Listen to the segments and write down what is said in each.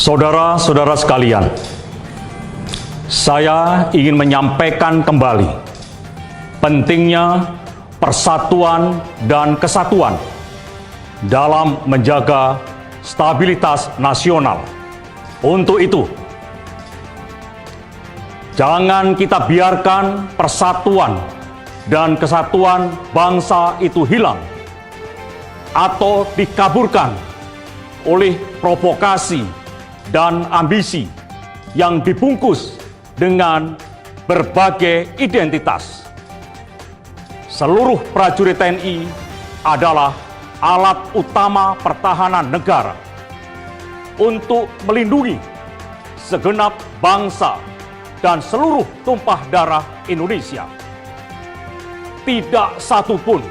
Saudara-saudara sekalian, saya ingin menyampaikan kembali pentingnya persatuan dan kesatuan dalam menjaga stabilitas nasional. Untuk itu, jangan kita biarkan persatuan dan kesatuan bangsa itu hilang atau dikaburkan oleh provokasi dan ambisi yang dibungkus dengan berbagai identitas. Seluruh prajurit TNI adalah alat utama pertahanan negara untuk melindungi segenap bangsa dan seluruh tumpah darah Indonesia. Tidak satupun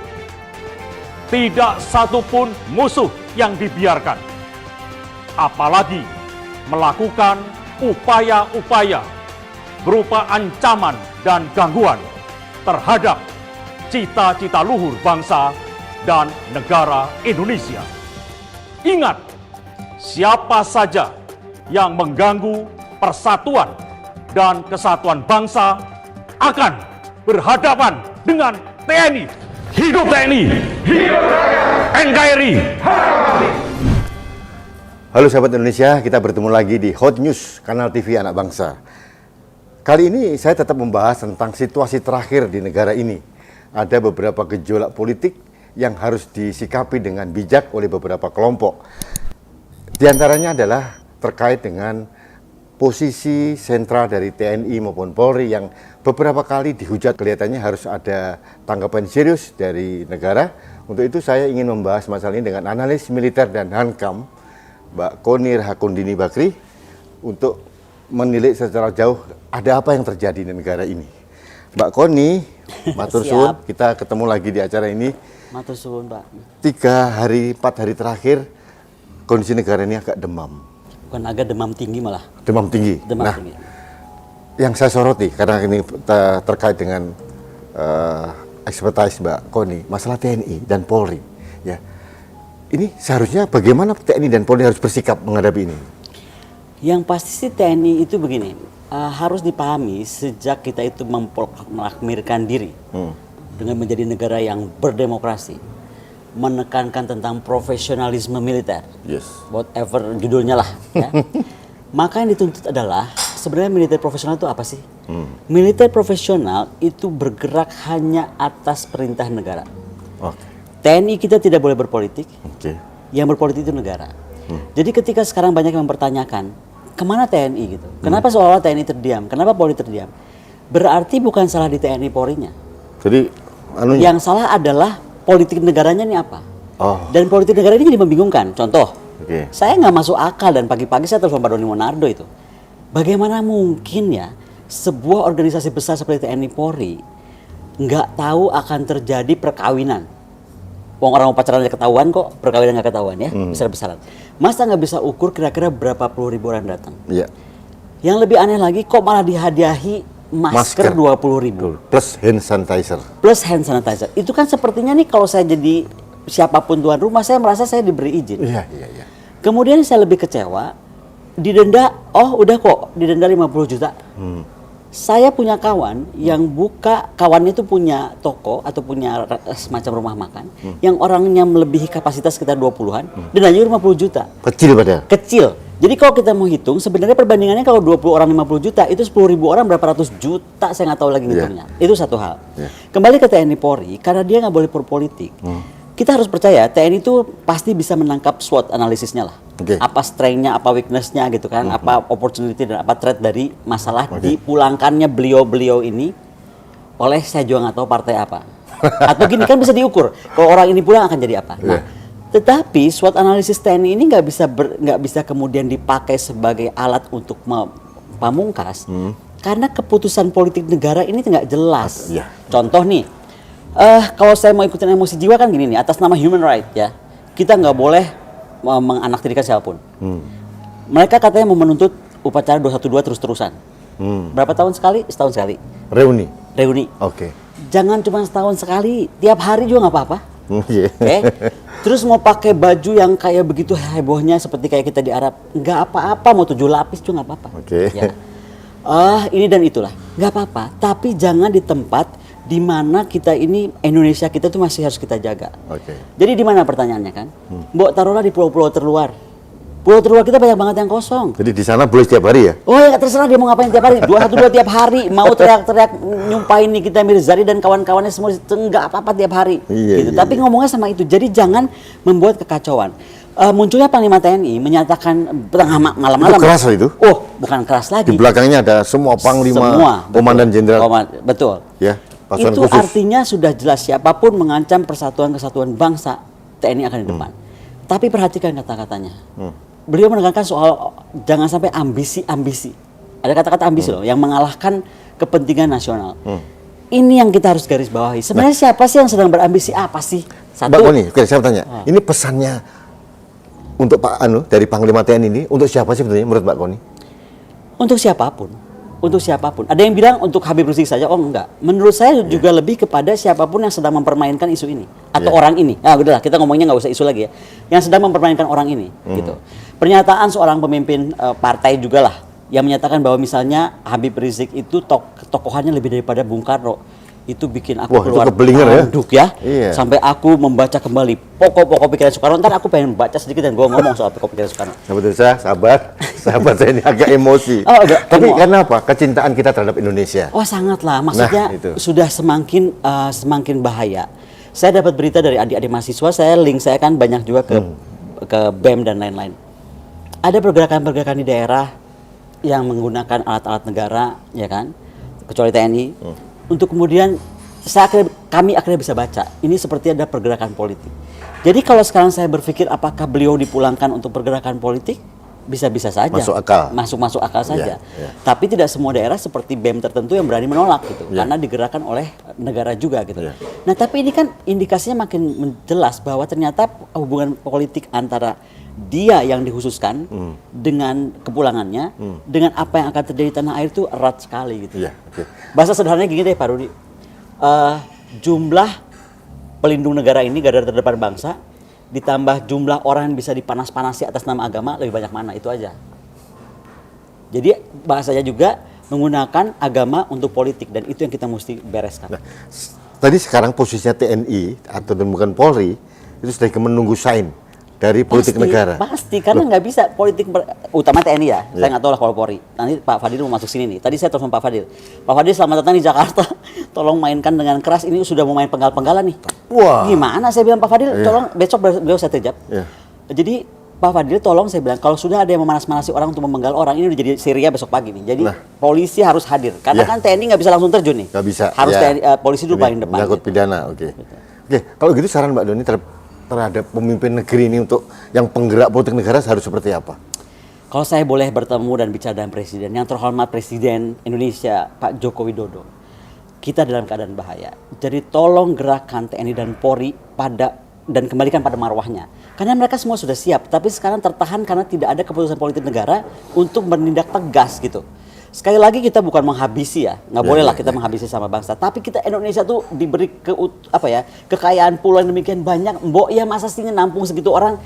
musuh yang dibiarkan, apalagi melakukan upaya-upaya berupa ancaman dan gangguan terhadap cita-cita luhur bangsa dan negara Indonesia. Ingat, siapa saja yang mengganggu persatuan dan kesatuan bangsa akan berhadapan dengan TNI. Hidup TNI! Hidup NKRI! Halo sahabat Indonesia, kita bertemu lagi di Hot News, Kanal TV Anak Bangsa. Kali ini saya tetap membahas tentang situasi terakhir di negara ini. Ada beberapa gejolak politik yang harus disikapi dengan bijak oleh beberapa kelompok. Di antaranya adalah terkait dengan posisi sentral dari TNI maupun Polri yang beberapa kali dihujat, kelihatannya harus ada tanggapan serius dari negara. Untuk itu saya ingin membahas masalah ini dengan analis militer dan Hankam, Mbak Koni Rahakundini Bakri, untuk menilik secara jauh ada apa yang terjadi di negara ini. Mbak Koni, matur suwun, kita ketemu lagi di acara ini. Matur suwun, Pak. 4 hari terakhir kondisi negara ini agak demam. Bukan agak demam tinggi malah. Demam tinggi. Demam nah, tinggi. Yang saya soroti karena ini terkait dengan ekspertis Mbak Koni, masalah TNI dan Polri, ya. Ini seharusnya bagaimana TNI dan Polri harus bersikap menghadapi ini? Yang pasti sih TNI itu begini, harus dipahami sejak kita itu memproklamirkan diri dengan menjadi negara yang berdemokrasi, menekankan tentang profesionalisme militer, whatever judulnya lah, ya. Maka yang dituntut adalah sebenarnya militer profesional itu apa sih? Militer profesional itu bergerak hanya atas perintah negara. TNI kita tidak boleh berpolitik, yang berpolitik itu negara. Jadi ketika sekarang banyak yang mempertanyakan, kemana TNI gitu? Kenapa seolah-olah TNI terdiam? Kenapa Polri terdiam? Berarti bukan salah di TNI Polri-nya. Jadi, yang salah adalah politik negaranya ini apa? Dan politik negara ini jadi membingungkan. Contoh, saya nggak masuk akal dan pagi-pagi saya telepon Pak Doni Monardo itu. Bagaimana mungkin ya sebuah organisasi besar seperti TNI Polri nggak tahu akan terjadi perkawinan? Wong orang mau pacaran aja ketahuan kok, perkawinan nggak ketahuan ya, besar-besaran. Masa nggak bisa ukur kira-kira berapa puluh ribu orang datang? Iya. Yang lebih aneh lagi, kok malah dihadiahi masker 20.000 plus hand sanitizer. Plus hand sanitizer. Itu kan sepertinya nih kalau saya jadi siapapun tuan rumah, saya merasa saya diberi izin. Iya. Kemudian saya lebih kecewa, didenda, udah kok didenda 50 juta. Saya punya kawan yang kawannya itu punya toko atau punya semacam rumah makan yang orangnya melebihi kapasitas sekitar 20-an, dendanya 50 juta. Kecil padahal. Kecil. Jadi kalau kita mau hitung, sebenarnya perbandingannya kalau 20 orang 50 juta, itu 10.000 orang berapa ratus juta, saya nggak tahu lagi ngitungnya. Itu satu hal. Kembali ke TNI Polri, karena dia nggak boleh berpolitik. Kita harus percaya TNI itu pasti bisa menangkap SWOT analisisnya lah. Apa strength-nya, apa weakness-nya gitu kan, apa opportunity dan apa threat dari masalah dipulangkannya beliau-beliau ini oleh saya juga nggak tahu partai apa. Atau gini kan bisa diukur, kalau orang ini pulang akan jadi apa. Nah, tetapi SWOT analisis TNI ini nggak bisa kemudian dipakai sebagai alat untuk pamungkas karena keputusan politik negara ini nggak jelas. Contoh nih, kalau saya mau ikutin emosi jiwa kan gini nih, atas nama human right ya, kita nggak boleh menganaktirikan siapapun. Mereka katanya mau menuntut upacara 212 terus-terusan. Berapa tahun sekali? Setahun sekali. Reuni. Jangan cuma setahun sekali, tiap hari juga nggak apa-apa. Iya. Oke. Terus mau pakai baju yang kayak begitu hebohnya seperti kayak kita di Arab, nggak apa-apa, mau 7 lapis juga nggak apa-apa. Oke. Ya. Ini dan itulah, nggak apa-apa. Tapi jangan di tempat di mana kita ini Indonesia kita tuh masih harus kita jaga. Oke. Jadi di mana pertanyaannya kan? Mbok taruhlah di pulau-pulau terluar. Pulau terluar kita banyak banget yang kosong. Jadi di sana boleh setiap hari ya? Oh ya terserah dia mau ngapain tiap hari. 212 tiap hari. Mau teriak-teriak nyumpain Nikita Mirzani dan kawan-kawannya semua enggak apa-apa tiap hari. Iya, gitu. iya, Tapi ngomongnya sama itu. Jadi jangan membuat kekacauan. Munculnya Panglima TNI menyatakan tengah malam-malam. Itu keras loh itu? Oh, bukan keras lagi. Di belakangnya ada semua panglima, Semua, komandan jenderal. Betul. Ya, pasukan Itu khusus. artinya sudah jelas siapapun mengancam persatuan kesatuan bangsa, TNI akan di depan. Tapi perhatikan kata-katanya. Beliau menekankan soal jangan sampai ambisi-ambisi. Ada kata-kata ambisi loh yang mengalahkan kepentingan nasional. Ini yang kita harus garis bawahi. Sebenarnya siapa sih yang sedang berambisi apa sih? Mbak Koni, oke, saya bertanya. Ini pesannya untuk Pak dari Panglima TNI ini untuk siapa sih sebenarnya menurut Mbak Koni? Untuk siapapun. Untuk siapapun. Ada yang bilang untuk Habib Rizik saja. Oh enggak. Menurut saya juga lebih kepada siapapun yang sedang mempermainkan isu ini atau orang ini. Ah udahlah, kita ngomongnya nggak usah isu lagi ya. Yang sedang mempermainkan orang ini gitu. Pernyataan seorang pemimpin partai juga lah yang menyatakan bahwa misalnya Habib Rizik itu tokohannya lebih daripada Bung Karno. Itu bikin aku Wah, itu keluar keblinger ya? tanduk ya. Iya. Sampai aku membaca kembali pokok-pokok pikiran Soekarno. Ntar aku pengen baca sedikit dan gue ngomong soal pokok pikiran Soekarno. Sahabat saya ini agak emosi. Oh, agak Tapi karena apa? Kecintaan kita terhadap Indonesia. Oh sangatlah, maksudnya Nah, itu. sudah semakin bahaya. Saya dapat berita dari adik-adik mahasiswa, saya kan banyak juga ke BEM dan lain-lain. Ada pergerakan-pergerakan di daerah yang menggunakan alat-alat negara, ya kan, kecuali TNI, untuk kemudian kami akhirnya bisa baca, ini seperti ada pergerakan politik. Jadi kalau sekarang saya berpikir apakah beliau dipulangkan untuk pergerakan politik? Bisa-bisa saja. Masuk akal. Masuk akal saja. Ya. Tapi tidak semua daerah seperti BEM tertentu yang berani menolak gitu. Ya. Karena digerakkan oleh negara juga gitu. Ya. Nah tapi ini kan indikasinya makin jelas bahwa ternyata hubungan politik antara dia yang dikhususkan dengan kepulangannya, dengan apa yang akan terjadi di tanah air itu erat sekali gitu. Iya, oke. Bahasa sederhananya gini deh Pak Rudi. Jumlah pelindung negara ini, garda terdepan bangsa, ditambah jumlah orang yang bisa dipanas-panasi atas nama agama, lebih banyak mana, itu aja. Jadi bahasanya juga menggunakan agama untuk politik, dan itu yang kita mesti bereskan. Nah, tadi sekarang posisinya TNI atau bukan Polri itu sudah menunggu sign dari politik negara. Pasti, karena nggak bisa politik, utama TNI ya, saya nggak tahu lah kalau Polri. Nanti Pak Fadil mau masuk sini nih. Tadi saya telepon Pak Fadil. Pak Fadil selamat datang di Jakarta. Tolong mainkan dengan keras, ini sudah mau main penggal-penggalan nih. Wah. Gimana saya bilang Pak Fadil, tolong besok beliau saya terjab. Jadi Pak Fadil tolong saya bilang, kalau sudah ada yang memanas-manasi orang untuk memenggal orang, ini udah jadi Syria besok pagi nih. Jadi polisi harus hadir. Karena kan TNI nggak bisa langsung terjun nih. Nggak bisa. Harus TNI, polisi dulu paling depan. Menyangkut pidana, oke. Oke, kalau gitu saran Mbak Doni terhadap pemimpin negeri ini untuk yang penggerak politik negara harus seperti apa? Kalau saya boleh bertemu dan bicara dengan Presiden, yang terhormat Presiden Indonesia, Pak Joko Widodo, kita dalam keadaan bahaya. Jadi tolong gerakkan TNI dan Polri dan kembalikan pada marwahnya. Karena mereka semua sudah siap, tapi sekarang tertahan karena tidak ada keputusan politik negara untuk bertindak tegas gitu. Sekali lagi kita bukan menghabisi ya, nggak boleh lah kita menghabisi sama bangsa. Tapi kita Indonesia tuh diberi kekayaan pulau yang demikian banyak. Mbok ya masa sih nampung segitu orang?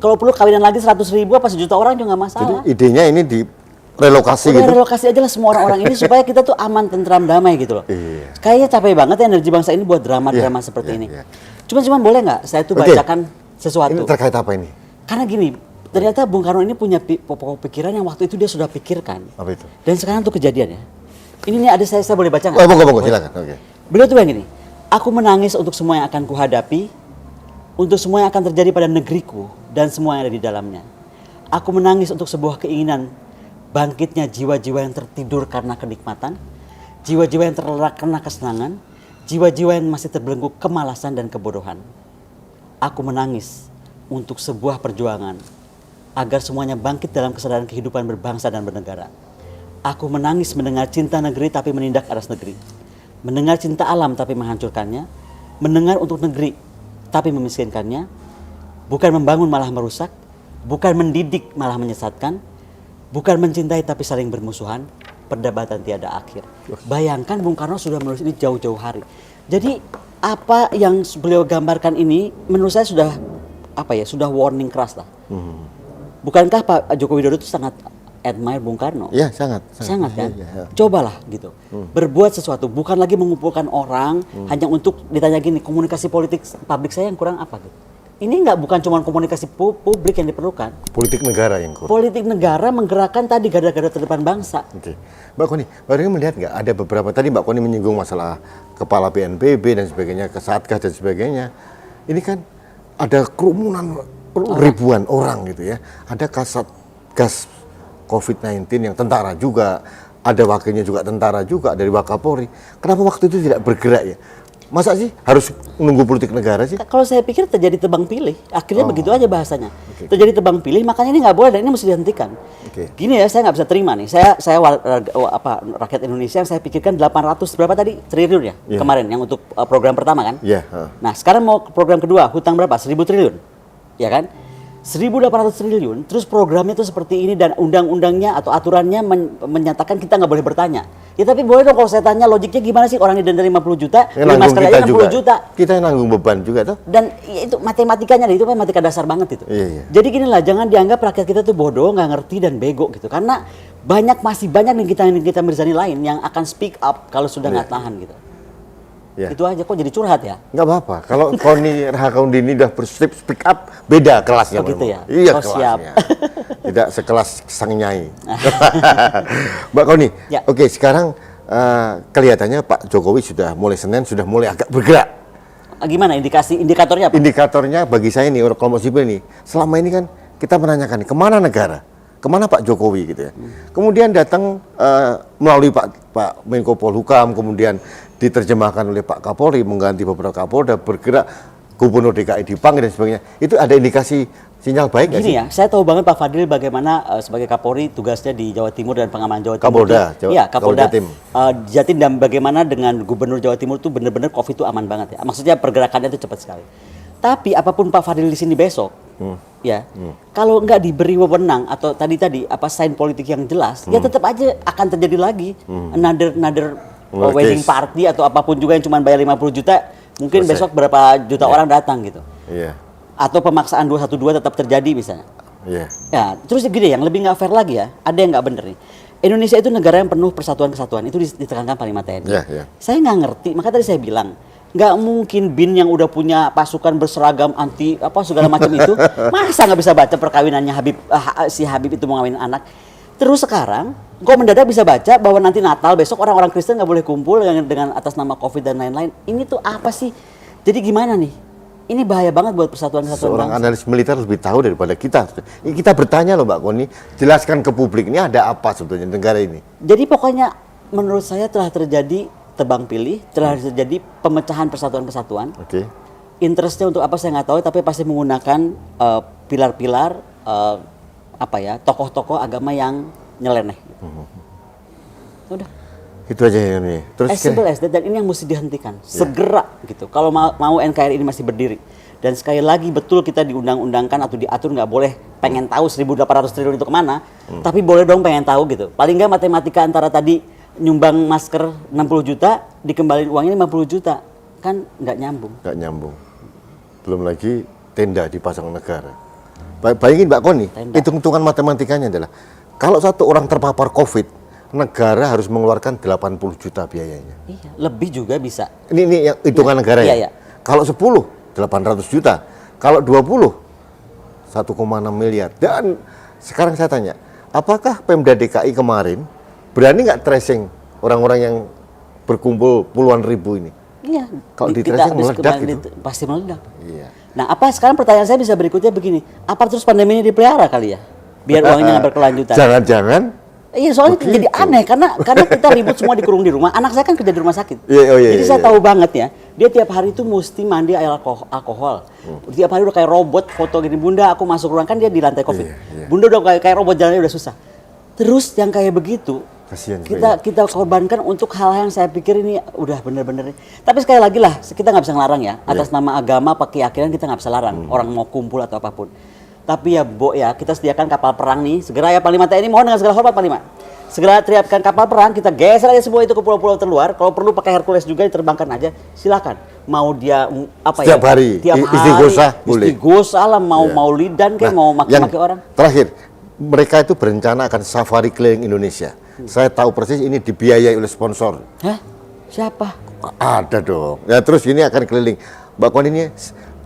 Kalau perlu kawinan lagi 100.000 apa sejuta orang juga nggak masalah. Jadi idenya ini direlokasi gitu? Relokasi aja lah semua orang-orang ini supaya kita tuh aman, tentram, damai gitu loh. Iya. Kayaknya capek banget ya energi bangsa ini buat drama-drama seperti ini. Cuman boleh nggak saya tuh bacakan sesuatu? Ini terkait apa ini? Karena gini, ternyata Bung Karno ini punya pokok pikiran yang waktu itu dia sudah pikirkan. Apa itu? Dan sekarang tuh kejadian ya. Ini nih ada saya boleh baca nggak? Monggo, silakan. Oke. Beliau tuh bilang gini, aku menangis untuk semua yang akan kuhadapi, untuk semua yang akan terjadi pada negeriku dan semua yang ada di dalamnya. Aku menangis untuk sebuah keinginan bangkitnya jiwa-jiwa yang tertidur karena kenikmatan, jiwa-jiwa yang terlelap karena kesenangan, jiwa-jiwa yang masih terbelenggu kemalasan dan kebodohan. Aku menangis untuk sebuah perjuangan agar semuanya bangkit dalam kesadaran kehidupan berbangsa dan bernegara. Aku menangis mendengar cinta negeri tapi menindak atas negeri. Mendengar cinta alam tapi menghancurkannya. Mendengar untuk negeri tapi memiskinkannya. Bukan membangun malah merusak. Bukan mendidik malah menyesatkan. Bukan mencintai tapi saling bermusuhan. Perdebatan tiada akhir. Bayangkan Bung Karno sudah menulis ini jauh-jauh hari. Jadi apa yang beliau gambarkan ini menurut saya sudah sudah warning keras lah. Bukankah Pak Joko Widodo itu sangat admire Bung Karno? Ya, sangat Sangat kan? Ya. Cobalah gitu. Berbuat sesuatu, bukan lagi mengumpulkan orang hanya untuk ditanya gini, komunikasi politik publik saya yang kurang apa gitu. Ini bukan cuma komunikasi publik yang diperlukan. Politik negara yang kurang. Politik negara menggerakkan tadi garda-garda terdepan bangsa. Oke. Mbak Koni, Mbak Koni melihat nggak ada beberapa, tadi Mbak Koni menyinggung masalah kepala BNPB dan sebagainya, ke Satgas dan sebagainya. Ini kan ada kerumunan ribuan orang gitu ya. Ada kasat gas COVID-19 yang tentara juga, ada wakilnya juga tentara juga dari Wakapolri. Kenapa waktu itu tidak bergerak ya? Masa sih harus nunggu politik negara sih? Kalau saya pikir terjadi tebang pilih, akhirnya begitu aja bahasanya. Terjadi tebang pilih, makanya ini nggak boleh dan ini mesti dihentikan. Gini ya, saya nggak bisa terima nih. Saya rakyat Indonesia yang saya pikirkan 800 berapa tadi triliun ya kemarin yang untuk program pertama kan? Iya. Nah sekarang mau program kedua, hutang berapa? 1.000 triliun, ya kan? 1.800 triliun, terus programnya itu seperti ini dan undang-undangnya atau aturannya menyatakan kita nggak boleh bertanya. Ya tapi boleh dong kalau saya tanya logiknya gimana sih orang ini denda 50 juta, beli masker aja 60 juta. Kita yang nanggung beban juga tuh. Dan ya, itu matematikanya, itu matematika dasar banget itu. Iya. Jadi gini lah, jangan dianggap rakyat kita tuh bodoh, nggak ngerti dan bego gitu. Karena masih banyak nih kita Mirzani lain yang akan speak up kalau sudah nggak tahan gitu. Ya. Itu aja, kok jadi curhat ya? Nggak apa-apa. Kalau Koni Rahakaundini udah speak up, beda kelasnya. Oh gitu ya? Iya, Oh, kelasnya. siap. Tidak sekelas sang nyai. Mbak Koni, Ya. Oke, sekarang kelihatannya Pak Jokowi sudah mulai Senin, sudah mulai agak bergerak. Gimana indikatornya apa? Indikatornya bagi saya nih, kelompok sipil nih, selama ini kan kita menanyakan nih, kemana negara? Kemana Pak Jokowi gitu ya? Kemudian datang melalui Pak Menko Polhukam, kemudian diterjemahkan oleh Pak Kapolri, mengganti beberapa Kapolda, bergerak, Gubernur DKI dipanggil dan sebagainya. Itu ada indikasi sinyal baik nggak sih? Gini ya, saya tahu banget Pak Fadil bagaimana sebagai Kapolri tugasnya di Jawa Timur dan pengamanan Jawa Timur. Kapolda Jatim. Jatim, dan bagaimana dengan Gubernur Jawa Timur itu benar-benar COVID itu aman banget ya. Maksudnya pergerakannya itu cepat sekali. Tapi apapun Pak Fadil di sini besok, kalau nggak diberi wewenang atau tadi sign politik yang jelas, ya tetap aja akan terjadi lagi another wedding party atau apapun juga yang cuma bayar 50 juta, mungkin besok berapa juta orang datang gitu. Iya. Atau pemaksaan 212 tetap terjadi misalnya. Iya. Ya, terus gini, yang lebih nggak fair lagi ya, ada yang nggak bener nih. Indonesia itu negara yang penuh persatuan kesatuan, itu ditekankan Panglima TNI. Saya nggak ngerti, maka tadi saya bilang, nggak mungkin BIN yang udah punya pasukan berseragam anti segala macam itu, masa nggak bisa baca perkawinannya si Habib itu mau ngawin anak. Terus sekarang, kok mendadak bisa baca bahwa nanti Natal besok orang-orang Kristen nggak boleh kumpul dengan atas nama COVID dan lain-lain. Ini tuh apa sih? Jadi gimana nih? Ini bahaya banget buat persatuan kesatuan Seorang bangsa. analis militer lebih tahu daripada kita. Kita bertanya loh Mbak Koni, jelaskan ke publik ini ada apa sebetulnya negara ini. Jadi pokoknya menurut saya telah terjadi tebang pilih, telah terjadi pemecahan persatuan kesatuan. Oke. Interestnya untuk apa saya nggak tahu, tapi pasti menggunakan pilar-pilar tokoh-tokoh agama yang nyeleneh. Udah. Itu aja ya ini. Terus As simple as that, dan ini yang mesti dihentikan segera gitu. Kalau mau NKRI ini masih berdiri. Dan sekali lagi betul kita diundang-undangkan atau diatur nggak boleh pengen tahu 1.800 triliun itu kemana, tapi boleh dong pengen tahu gitu. Paling nggak matematika antara tadi nyumbang masker 60 juta dikembaliin uangnya 50 juta, kan nggak nyambung. Nggak nyambung. Belum lagi tenda dipasang negara. Bayangin Mbak Koni, hitung-hitungan matematikanya adalah kalau satu orang terpapar COVID, negara harus mengeluarkan 80 juta biayanya. Iya, lebih juga bisa. Ini yang hitungan negara ya? Iya. Kalau 10, 800 juta. Kalau 20, 1,6 miliar. Dan sekarang saya tanya, apakah Pemda DKI kemarin berani nggak tracing orang-orang yang berkumpul puluhan ribu ini? Iya. Kalau di tracing meledak gitu. Pasti meledak. Iya. Nah, sekarang pertanyaan saya bisa berikutnya begini, apa terus pandemi ini dipelihara kali ya? Biar uangnya nggak berkelanjutan. Jangan-jangan. Iya, soalnya jadi aneh karena kita ribut semua dikurung di rumah. Anak saya kan kerja di rumah sakit. Jadi saya tahu banget ya, dia tiap hari itu mesti mandi air alkohol. Tiap hari udah kayak robot, foto gini, Bunda aku masuk ruang, kan dia di lantai COVID. Bunda udah kayak robot, jalannya udah susah. Terus yang kayak begitu, kasian kita korbankan untuk hal yang saya pikir ini udah bener-bener. Tapi sekali lagi lah, kita nggak bisa ngelarang ya. Atas nama agama, apa keyakinan kita nggak bisa larang. Orang mau kumpul atau apapun. Tapi ya kita sediakan kapal perang nih. Segera ya Panglima TNI, mohon dengan segala hormat Panglima. Segera teriapkan kapal perang, kita geser aja semua itu ke pulau-pulau terluar. Kalau perlu pakai Hercules juga diterbangkan aja, silakan. mau dia Setiap hari, tiap hari istighosah boleh. Istighosah lah, mau Ya. maulidan kayak Nah, mau maki-maki orang. Terakhir, mereka itu berencana akan safari keliling Indonesia. Saya tahu persis ini dibiayai oleh sponsor. Hah? Siapa? Ada dong. Ya terus ini akan keliling. Mbak Koni ini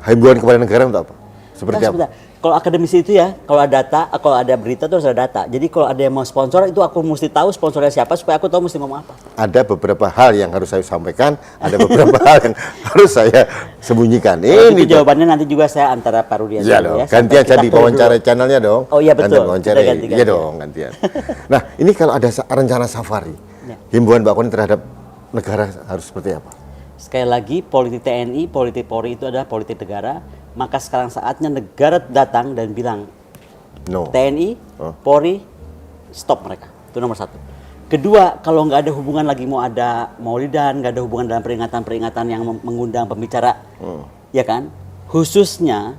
himbauan kepada negara untuk apa? Seperti apa? Sebentar. Kalau akademisi itu ya, kalau ada data, kalau ada berita itu harus ada data. Jadi kalau ada yang mau sponsor itu aku mesti tahu sponsornya siapa supaya aku tahu mesti ngomong apa. Ada beberapa hal yang harus saya sampaikan, ada beberapa hal yang harus saya sembunyikan. Kalau Ini itu jawabannya nanti juga saya antara Pak Rudi iya dulu dong, ya. gantian Sampai jadi kita wawancara dulu. channelnya dong. Oh iya, betul. Gantian wawancara, Kita ganti-ganti. iya dong gantian. Nah ini kalau ada rencana safari, Ya. himbauan Mbak Koni terhadap negara harus seperti apa? Sekali lagi, politik TNI, politik Polri itu adalah politik negara. Maka sekarang saatnya negara datang dan bilang, No. TNI, Oh. Polri, stop mereka. Itu nomor satu. Kedua, kalau nggak ada hubungan lagi mau ada maulidan, nggak ada hubungan dalam peringatan-peringatan yang mengundang pembicara, ya kan? Khususnya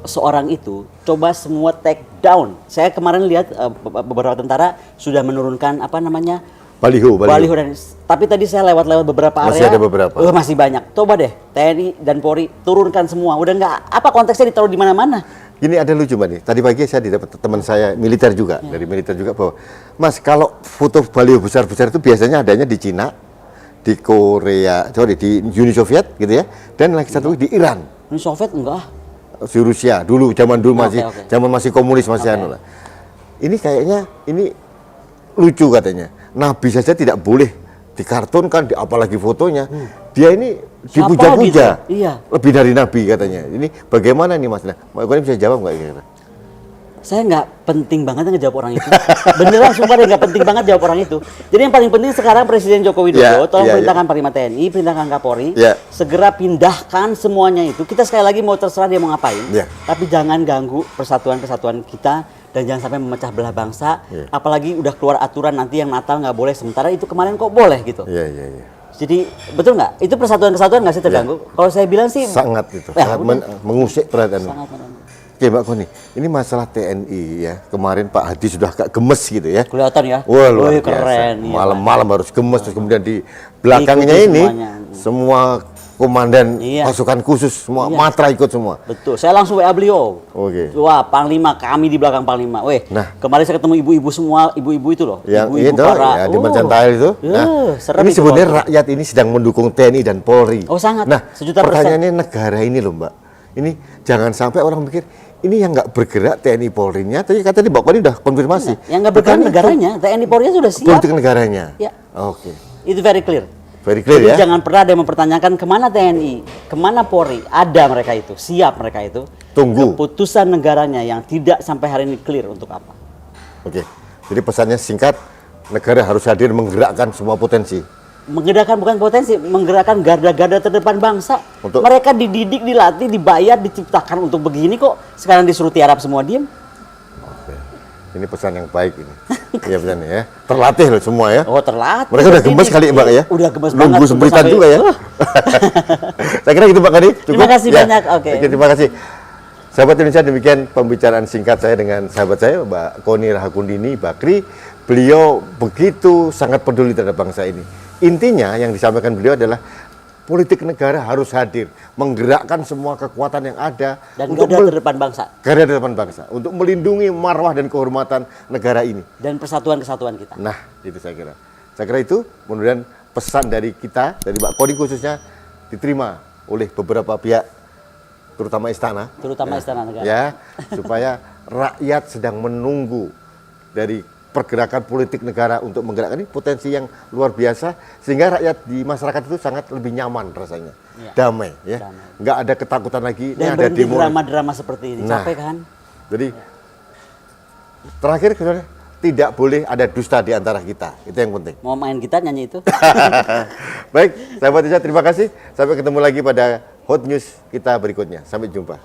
seorang itu coba semua take down. Saya kemarin lihat beberapa tentara sudah menurunkan apa namanya Baliho. baliho dan tapi tadi saya lewat-lewat beberapa Masih area. ada beberapa. Masih banyak. Coba deh TNI dan Polri turunkan semua. Udah nggak apa konteksnya ditaruh di mana-mana. Gini ada lucu Mbak nih. Tadi pagi saya didapat teman saya militer juga, dari militer juga bahwa Mas kalau foto baliho besar-besar itu biasanya adanya di Cina, di Korea, di Uni Soviet gitu ya, dan lagi satu di Iran. Ini Soviet enggak? Si Rusia dulu zaman dulu masih Oke. zaman masih komunis masih anu lah. Ini kayaknya ini lucu katanya. Nabi saja tidak boleh dikartunkan, apalagi fotonya. Dia ini Siapa dipuja-puja. gitu? Iya. Lebih dari Nabi katanya. Ini bagaimana nih Mas? Nah, Mbak Koni bisa jawab nggak kira-kira? Saya nggak penting banget ngejawab orang itu. Beneran sumpah deh nggak penting banget jawab orang itu. Jadi yang paling penting sekarang Presiden Joko Widodo tolong perintahkan Panglima TNI, perintahkan Kapolri, segera pindahkan semuanya itu. Kita sekali lagi mau terserah dia mau ngapain, tapi jangan ganggu persatuan-kesatuan kita dan jangan sampai memecah belah bangsa. Apalagi udah keluar aturan nanti yang Natal nggak boleh, sementara itu kemarin kok boleh gitu. Iya. Jadi betul nggak? Itu persatuan-kesatuan nggak sih terganggu? Kalau saya bilang sih sangat itu, ya, sangat mengusik perhatian. Sangat mengganggu. Oke Mbak Koni, ini masalah TNI ya. Kemarin Pak Hadi sudah agak gemes gitu ya. Kelihatan ya. Wah luar biasa. Keren. Malam-malam harus gemes, terus kemudian di belakangnya Diikuti ini semuanya. semua komandan pasukan khusus semua matra ikut semua. Betul. Saya langsung WA beliau. Oke. Wah, Panglima, kami di belakang Panglima. Kemarin saya ketemu ibu-ibu semua, ibu-ibu itu loh. Yang ibu-ibu itu para. ya, di Mercantile itu. Ini sebenarnya rakyat ini sedang mendukung TNI dan Polri. Oh sangat. Nah, sejuta pertanyaannya negara ini loh Mbak. Ini jangan sampai orang mikir ini yang nggak bergerak TNI Polri-nya. Tadi kata Mbak Koni udah konfirmasi. Yang nggak bergerak negaranya, TNI Polri sudah siap. Politik negaranya. Ya. Oke. Itu very clear. Very clear. Jadi ya. jangan pernah ada yang mempertanyakan kemana TNI, kemana Polri. Ada mereka itu, siap mereka itu. Tunggu. Keputusan negaranya yang tidak sampai hari ini clear untuk apa. Oke. Jadi pesannya singkat, negara harus hadir menggerakkan semua potensi. Menggerakkan bukan potensi, menggerakkan garda-garda terdepan bangsa. Untuk mereka dididik, dilatih, dibayar, diciptakan untuk begini kok. Sekarang disuruh tiarap semua diem. Oke. Ini pesan yang baik ini. Iya pesannya ya. Terlatih loh semua ya. Oh terlatih. Mereka udah gemes kali Mbak ya. Udah gemes banget. Nunggu sembritan juga ya. Saya kira gitu Mbak Koni. Terima kasih banyak. Oke. Terima kasih. Sahabat Indonesia, demikian pembicaraan singkat saya dengan sahabat saya Mbak Koni Rahakundini Bakri. Beliau begitu sangat peduli terhadap bangsa ini. Intinya yang disampaikan beliau adalah politik negara harus hadir, menggerakkan semua kekuatan yang ada dan untuk garda terdepan bangsa. Garda terdepan bangsa untuk melindungi marwah dan kehormatan negara ini dan persatuan-kesatuan kita. Nah, itu saya kira. Saya kira itu mudah-mudahan pesan dari kita, dari Mbak Koni khususnya diterima oleh beberapa pihak, terutama istana. Terutama istana negara. Ya, supaya rakyat sedang menunggu dari pergerakan politik negara untuk menggerakkan ini potensi yang luar biasa sehingga rakyat di masyarakat itu sangat lebih nyaman rasanya, damai ya, nggak ada ketakutan lagi. Dan ini ada berhenti drama-drama seperti ini, capek kan? Jadi terakhir tidak boleh ada dusta di antara kita, itu yang penting. Mau main gitar nyanyi itu? Baik, sahabat Indonesia, terima kasih. Sampai ketemu lagi pada Hot News kita berikutnya. Sampai jumpa.